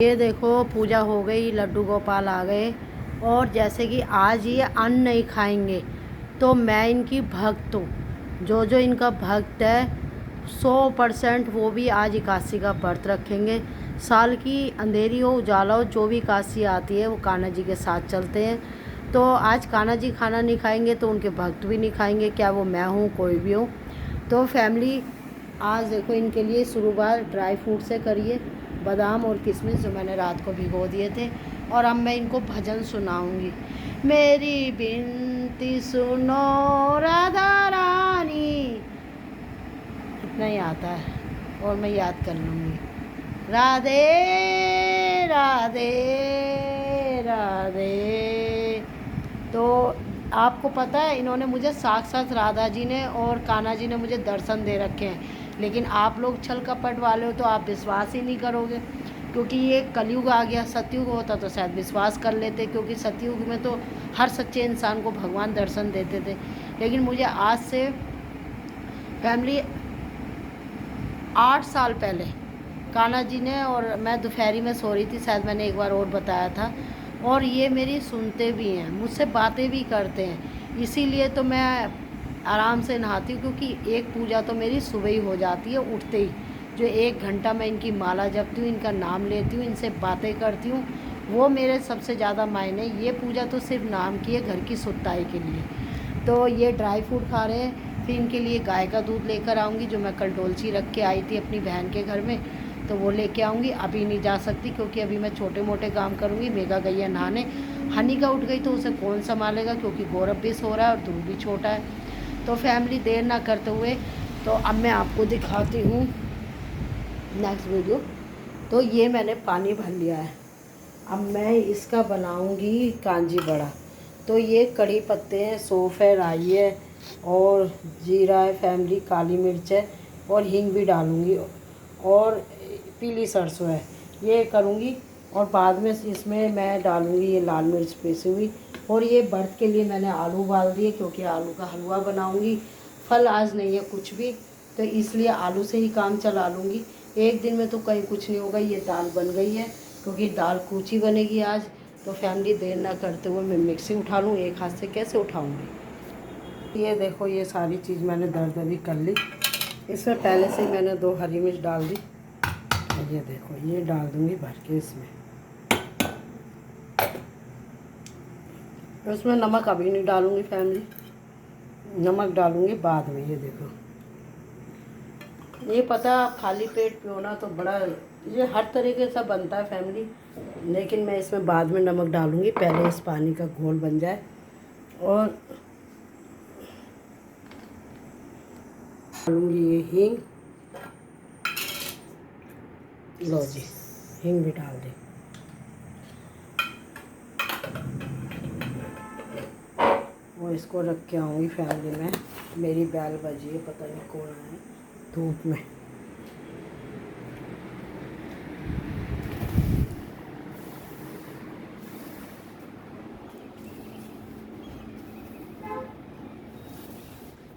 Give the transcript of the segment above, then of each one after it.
ये देखो पूजा हो गई, लड्डू गोपाल आ गए। और जैसे कि आज ये अन्न नहीं खाएंगे तो मैं इनकी भक्त हूँ। जो जो इनका भक्त है 100% वो भी आज एकादशी का व्रत रखेंगे। साल की अंधेरी हो उजाला हो, जो भी एकादशी आती है वो कान्हा जी के साथ चलते हैं। तो आज कान्हा जी खाना नहीं खाएंगे तो उनके भक्त भी नहीं खाएंगे, क्या वो मैं हूँ कोई भी हूँ। तो फैमिली आज देखो इनके लिए शुरुआत ड्राई फ्रूट से करिए, बादाम और किशमिश जो मैंने रात को भिगो दिए थे। और अब मैं इनको भजन सुनाऊंगी। मेरी बिनती सुनो राधा रानी, इतना ही आता है और मैं याद कर लूँगी। राधे राधे राधे। तो आपको पता है इन्होंने मुझे साक्षात राधा जी ने और कान्हा जी ने मुझे दर्शन दे रखे हैं, लेकिन आप लोग छल कपट वाले हो तो आप विश्वास ही नहीं करोगे। क्योंकि ये कलयुग आ गया, सतयुग होता तो शायद विश्वास कर लेते, क्योंकि सतयुग में तो हर सच्चे इंसान को भगवान दर्शन देते थे। लेकिन मुझे आज से फैमिली 8 साल पहले कान्हा जी ने, और मैं दोपहरी में सो रही थी, शायद मैंने एक बार और बताया था, और ये मेरी सुनते भी हैं, मुझसे बातें भी करते हैं। इसीलिए तो मैं आराम से नहाती हूँ, क्योंकि एक पूजा तो मेरी सुबह ही हो जाती है उठते ही। जो 1 घंटा मैं इनकी माला जपती हूँ, इनका नाम लेती हूँ, इनसे बातें करती हूँ, वो मेरे सबसे ज़्यादा मायने। ये पूजा तो सिर्फ नाम की है, घर की सुताई के लिए। तो ये ड्राई फ्रूट खा रहे हैं। फिर इनके लिए गाय का दूध लेकर आऊँगी, जो मैं कल डोलची रख के आई थी अपनी बहन के घर में, तो वो लेके आऊँगी। अभी नहीं जा सकती क्योंकि अभी मैं छोटे मोटे काम करूँगी। मेघा गई है नहाने, हनी का उठ गई तो उसे कौन संभालेगा, क्योंकि गौरव भी सो रहा है और ध्रुव भी छोटा है। तो फैमिली देर ना करते हुए तो अब मैं आपको दिखाती हूँ नेक्स्ट वीडियो। तो ये मैंने पानी भर लिया है, अब मैं इसका बनाऊँगी कांजी बड़ा। तो ये कड़ी पत्ते हैं, सौंफ है, राई है और जीरा है फैमिली, काली मिर्च है और हींग भी डालूँगी और पीली सरसों है, ये करूँगी। और बाद में इसमें मैं डालूँगी ये लाल मिर्च पीसी हुई। और ये व्रत के लिए मैंने आलू उबाल दिए, क्योंकि आलू का हलवा बनाऊँगी। फल आज नहीं है कुछ भी, तो इसलिए आलू से ही काम चला लूँगी। एक दिन में तो कहीं कुछ नहीं होगा। ये दाल बन गई है, क्योंकि दाल कूची बनेगी आज। तो फैमिली देर ना करते हुए मैं मिक्सी उठा लूँ, एक हाथ से कैसे उठाऊँगी। ये देखो ये सारी चीज़ मैंने दरदरी कर ली। इसमें पहले से ही मैंने 2 हरी मिर्च डाल दी। ये देखो ये डाल दूँगी भर के इसमें। उसमें नमक अभी नहीं डालूँगी फैमिली, नमक डालूँगी बाद में। ये देखो ये पता, आप खाली पेट पियो ना तो बड़ा, ये हर तरीके से बनता है फैमिली, लेकिन मैं इसमें बाद में नमक डालूँगी, पहले इस पानी का घोल बन जाए। और डालूँगी ये हींग, लो जी हींग भी डाल दी। और इसको रख के आऊँगी फैमिली में। मेरी बैल बजी है, पता नहीं कौन है धूप में।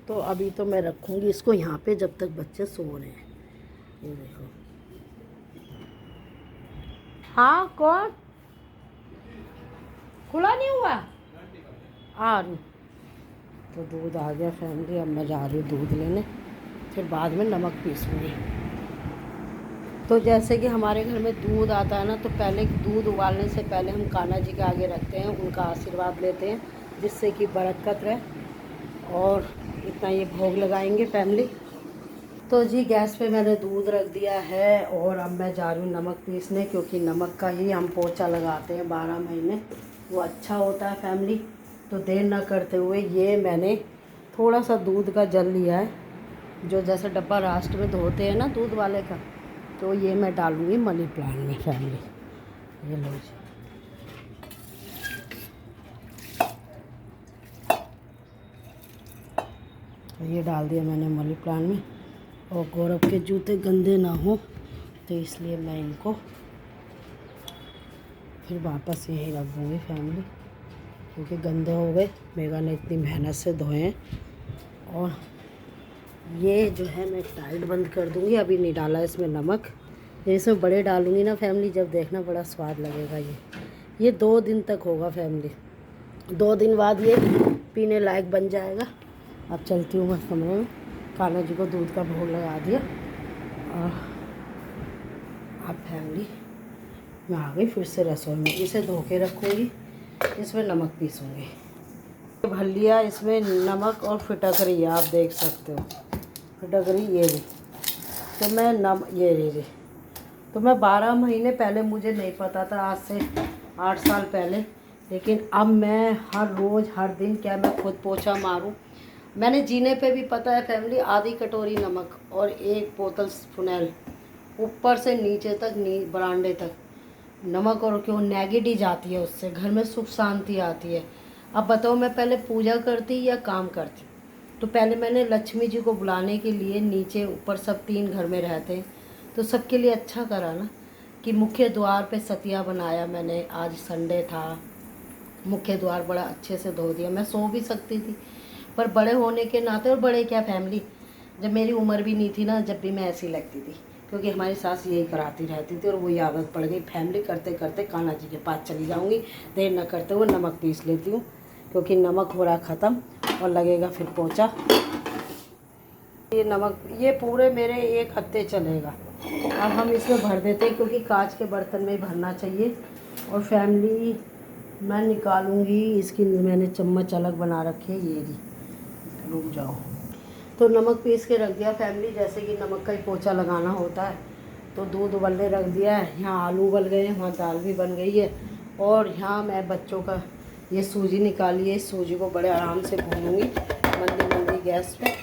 तो अभी तो मैं रखूँगी इसको यहाँ पे जब तक बच्चे सो रहे हैं। ये देखो। हाँ कौन? खुला नहीं हुआ आ रही। तो दूध आ गया फैमिली, अब मैं जा रही हूँ दूध लेने, फिर बाद में नमक पीसूँगी। तो जैसे कि हमारे घर में दूध आता है ना, तो पहले दूध उबालने से पहले हम कान्हा जी के आगे रखते हैं, उनका आशीर्वाद लेते हैं, जिससे कि बरकत रहे। और इतना ये भोग लगाएंगे फैमिली। तो जी गैस पे मैंने दूध रख दिया है और अब मैं जा रही हूँ नमक पीसने, क्योंकि नमक का ही हम पोछा लगाते हैं 12 महीने, वो अच्छा होता है फैमिली। तो देर ना करते हुए ये मैंने थोड़ा सा दूध का जल लिया है, जो जैसे डब्बा राष्ट्र में धोते हैं ना दूध वाले का, तो ये मैं डालूँगी मनी प्लांट में फैमिली। ये लो जी, तो ये डाल दिया मैंने मनी प्लांट में। और गौरव के जूते गंदे ना हो तो इसलिए मैं इनको फिर वापस यहीं रख दूँगी फैमिली, क्योंकि गंदे हो गए, मेघा ने इतनी मेहनत से धोए हैं। और ये जो है मैं टाइट बंद कर दूँगी, अभी नहीं डाला इसमें नमक। ये इसमें बड़े डालूँगी ना फैमिली, जब देखना बड़ा स्वाद लगेगा। ये 2 दिन तक होगा फैमिली, 2 दिन बाद ये पीने लायक बन जाएगा। अब चलती हूँ मैं कमरे में, कान्हा जी को दूध का भोग लगा दिया। और अब फैमिली मैं आ गई फिर से रसोई में। इसे धो के रखूँगी, इसमें नमक पीसूँगी। भर लिया इसमें नमक और फिटकरी, आप देख सकते हो फिटकरी ये भी। तो मैं ये तो मैं 12 महीने पहले, मुझे नहीं पता था, आज से 8 साल पहले, लेकिन अब मैं हर रोज़ हर दिन क्या मैं खुद पोछा मारूं। मैंने जीने पे भी पता है फैमिली, आधी कटोरी नमक और 1 बोतल फिनाइल, ऊपर से नीचे तक बरांडे तक नमक, और क्यों नेगेटिव जाती है, उससे घर में सुख शांति आती है। अब बताओ मैं पहले पूजा करती या काम करती? तो पहले मैंने लक्ष्मी जी को बुलाने के लिए नीचे ऊपर सब 3 घर में रहते हैं, तो सबके लिए अच्छा करा ना कि मुख्य द्वार पे सतिया बनाया मैंने। आज संडे था, मुख्य द्वार बड़ा अच्छे से धो दिया। मैं सो भी सकती थी, पर बड़े होने के नाते, और बड़े क्या फैमिली, जब मेरी उम्र भी नहीं थी ना, जब भी मैं ऐसी लगती थी, क्योंकि हमारी सास यही कराती रहती थी और वही आदत पड़ गई। फैमिली करते करते कान्हा जी के पास चली जाऊँगी, देर न करते हुए नमक पीस लेती हूँ, क्योंकि नमक हो रहा ख़त्म और लगेगा फिर पोंछा। ये नमक ये पूरे मेरे 1 हफ्ते चलेगा। अब हम इसमें भर देते हैं, क्योंकि कांच के बर्तन में ही भरना चाहिए। और फैमिली मैं निकालूंगी इसकी, मैंने चम्मच अलग बना रखे, ये जी, रुक जाओ। तो नमक पीस के रख दिया फैमिली, जैसे कि नमक का ही पोंछा लगाना होता है। तो दूध उबलने रख दिया है, यहाँ आलू उबल गए हैं, वहाँ दाल भी बन गई है। और यहाँ मैं बच्चों का ये सूजी निकाली है, इस सूजी को बड़े आराम से भूनूंगी मंदी मंदी गैस पे।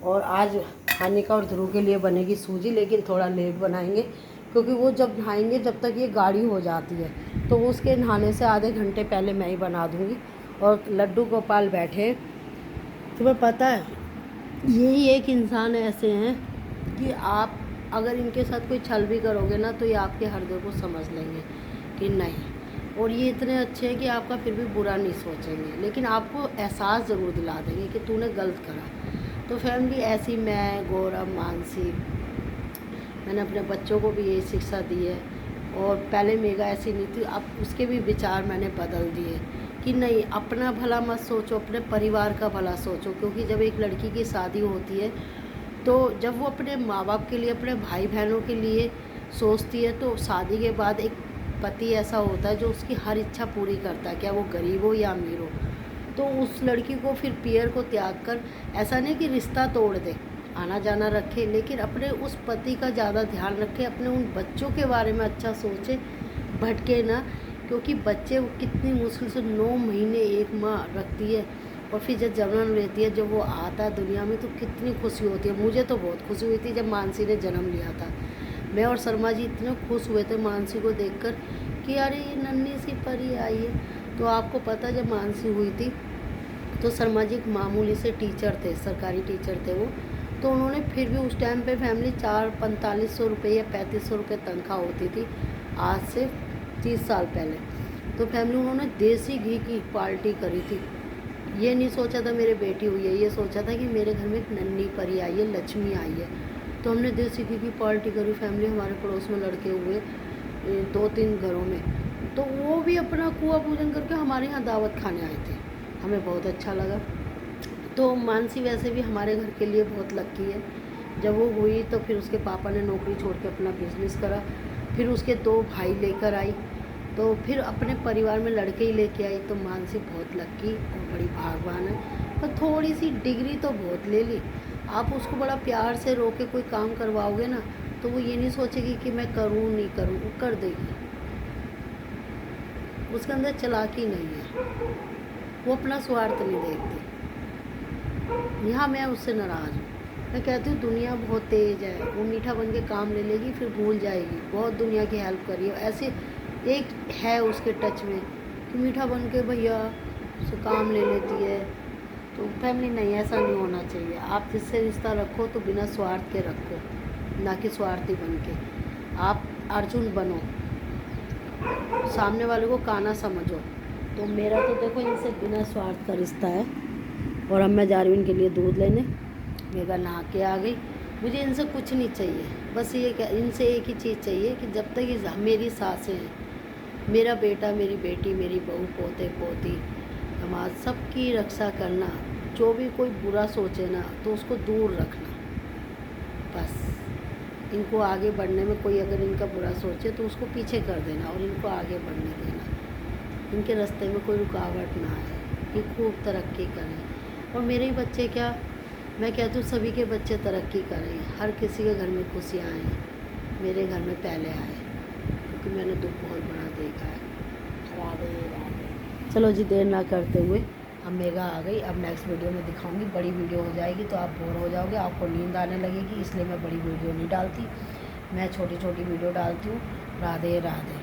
और आज हानिका और ध्रुव के लिए बनेगी सूजी, लेकिन थोड़ा लेट बनाएंगे, क्योंकि वो जब नहाएंगे जब तक ये गाढ़ी हो जाती है, तो उसके नहाने से आधे घंटे पहले मैं ही बना दूँगी। और लड्डू गोपाल बैठे, तुम्हें पता है यही एक इंसान ऐसे हैं कि आप अगर इनके साथ कोई छल भी करोगे ना, तो ये आपके हृदय को समझ लेंगे कि नहीं। और ये इतने अच्छे हैं कि आपका फिर भी बुरा नहीं सोचेंगे, लेकिन आपको एहसास ज़रूर दिला देंगे कि तूने गलत करा। तो फैमिली ऐसी मैं, गौरव, मानसी, मैंने अपने बच्चों को भी यही शिक्षा दी है। और पहले मेगा ऐसी नहीं थी, अब उसके भी विचार मैंने बदल दिए कि नहीं, अपना भला मत सोचो, अपने परिवार का भला सोचो। क्योंकि जब एक लड़की की शादी होती है, तो जब वो अपने माँ बाप के लिए, अपने भाई बहनों के लिए सोचती है, तो शादी के बाद एक पति ऐसा होता है जो उसकी हर इच्छा पूरी करता है, क्या वो गरीब हो या अमीर हो। तो उस लड़की को फिर पियर को त्याग कर, ऐसा नहीं कि रिश्ता तोड़ दे, आना जाना रखे, लेकिन अपने उस पति का ज़्यादा ध्यान रखे, अपने उन बच्चों के बारे में अच्छा सोचे, भटके ना। क्योंकि बच्चे कितनी मुश्किल से 9 महीने 1 माह रखती है, और फिर जब जन्म लेती है, जब वो आता है दुनिया में, तो कितनी खुशी होती है। मुझे तो बहुत खुशी हुई थी जब मानसी ने जन्म लिया था। मैं और शर्मा जी इतने खुश हुए थे मानसी को देखकर कि अरे ये नन्ही सी परी आई है। तो आपको पता, जब मानसी हुई थी तो शर्मा जी एक मामूली से टीचर थे, सरकारी टीचर थे वो। तो उन्होंने फिर भी उस टाइम पे फैमिली 4500 रुपये या 3500 रुपये तनख्वाह होती थी, आज से 30 साल पहले। तो फैमिली उन्होंने देसी घी की पार्टी करी थी। ये नहीं सोचा था मेरे बेटी हुई है, ये सोचा था कि मेरे घर में एक नन्ही परी आई है, लक्ष्मी आई है। तो हमने देसी घी की पार्टी करी फैमिली, हमारे पड़ोस में लड़के हुए 2-3 घरों में। तो वो भी अपना कुआं पूजन करके हमारे यहाँ दावत खाने आए थे, हमें बहुत अच्छा लगा। तो मानसी वैसे भी हमारे घर के लिए बहुत लक्की है। जब वो हुई तो फिर उसके पापा ने नौकरी छोड़ के अपना बिजनेस करा, फिर उसके 2 भाई लेकर आई, तो फिर अपने परिवार में लड़के ही लेके आई। तो मानसी बहुत लक्की और बड़ी भागवान है। पर थोड़ी सी डिग्री तो बहुत ले ली। आप उसको बड़ा प्यार से रोके कोई काम करवाओगे ना, तो वो ये नहीं सोचेगी कि मैं करूँ नहीं करूँ, वो कर देगी। उसके अंदर चालाकी नहीं है, वो अपना स्वार्थ नहीं देखती। यहाँ मैं उससे नाराज़ हूँ। मैं कहती हूँ दुनिया बहुत तेज़ है, वो मीठा बन के काम ले लेगी, फिर भूल जाएगी बहुत दुनिया की हेल्प करी है। ऐसे एक है उसके टच में कि मीठा बन के भैया से काम ले लेती है। तो फैमिली नहीं, ऐसा नहीं होना चाहिए। आप जिससे रिश्ता रखो तो बिना स्वार्थ के रखो, ना कि स्वार्थी बन के। आप अर्जुन बनो, सामने वाले को कान्हा समझो। तो मेरा तो देखो इनसे बिना स्वार्थ का रिश्ता है। और अब मैं जा रही हूँ इनके लिए दूध लेने। मेरा नहा के आ गई, मुझे इनसे कुछ नहीं चाहिए। बस ये क्या, इनसे एक ही चीज़ चाहिए कि जब तक ये मेरी सासें हैं, मेरा बेटा, मेरी बेटी, मेरी बहू, पोते पोती, हमारा सबकी रक्षा करना। जो भी कोई बुरा सोचे ना तो उसको दूर रखना। बस इनको आगे बढ़ने में कोई अगर इनका बुरा सोचे तो उसको पीछे कर देना और इनको आगे बढ़ने देना। इनके रास्ते में कोई रुकावट ना आए, ये खूब तरक्की करें। और मेरे ही बच्चे क्या, मैं कहती हूँ सभी के बच्चे तरक्की करें, हर किसी के घर में खुशियाँ आएँ, मेरे घर में पहले आए, क्योंकि मैंने दुख बहुत बड़ा देखा है। राधे राधे। चलो जी, देर ना करते हुए अब मेघा आ गई। अब नेक्स्ट वीडियो में दिखाऊंगी, बड़ी वीडियो हो जाएगी तो आप बोर हो जाओगे, आपको नींद आने लगेगी, इसलिए मैं बड़ी वीडियो नहीं डालती, मैं छोटी छोटी वीडियो डालती हूँ। राधे राधे।